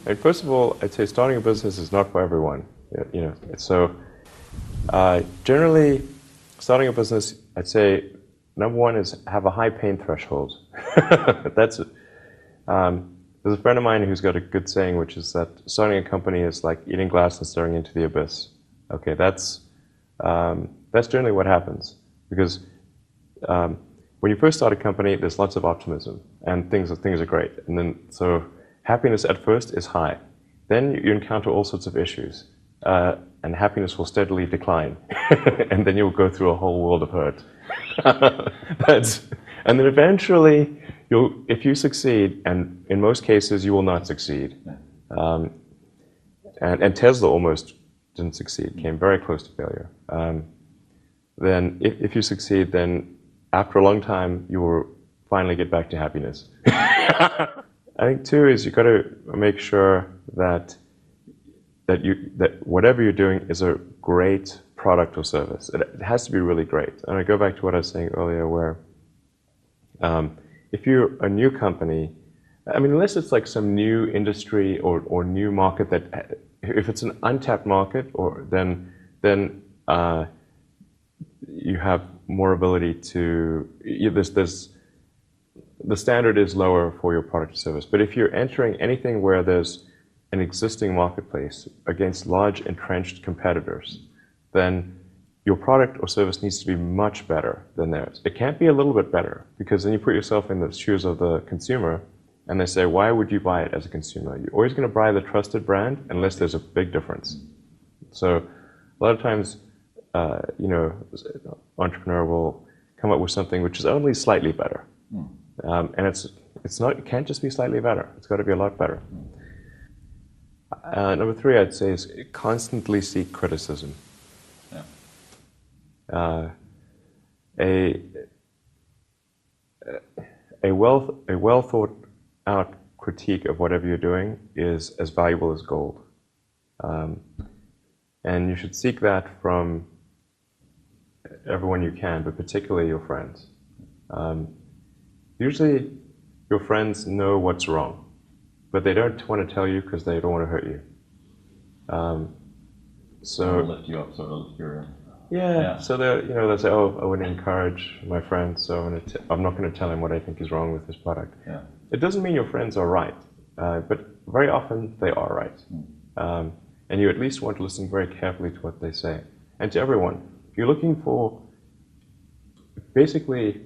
And first of all, I'd say starting a business is not for everyone. You know, so generally, starting a business, I'd say number one is have a high pain threshold. That's there's a friend of mine who's got a good saying, which is that starting a company is like eating glass and staring into the abyss. Okay, that's generally what happens because when you first start a company, there's lots of optimism and things are great, and then so happiness at first is high. Then you encounter all sorts of issues, and happiness will steadily decline, and then you'll go through a whole world of hurt. And then eventually, if you succeed, and in most cases you will not succeed, and Tesla almost didn't succeed, came very close to failure. Then if you succeed, then after a long time, you will finally get back to happiness. I think too is you've got to make sure that whatever you're doing is a great product or service. It has to be really great. And I go back to what I was saying earlier, where if you're a new company, I mean, unless it's like some new industry or new market that, if it's an untapped market, then you have more ability to, the standard is lower for your product or service. But if you're entering anything where there's an existing marketplace against large entrenched competitors, then your product or service needs to be much better than theirs. It can't be a little bit better, because then you put yourself in the shoes of the consumer, and they say, why would you buy it as a consumer? You're always going to buy the trusted brand unless there's a big difference. So a lot of times, entrepreneur will come up with something which is only slightly better. And it can't just be slightly better. It's got to be a lot better. Number three, I'd say, is constantly seek criticism. Yeah. A well thought out critique of whatever you're doing is as valuable as gold. And you should seek that from everyone you can, but particularly your friends. Usually your friends know what's wrong, but they don't want to tell you because they don't want to hurt you. So lift you up, sort of. Yeah. So they'll say, "Oh, I would encourage my friend, so I'm not going to tell him what I think is wrong with his product." Yeah. It doesn't mean your friends are right, but very often they are right, and you at least want to listen very carefully to what they say. And to everyone, if you're looking for, basically,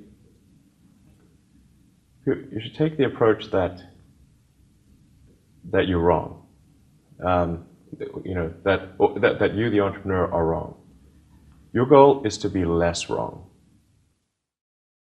you should take the approach that you're wrong. That you, the entrepreneur, are wrong. Your goal is to be less wrong.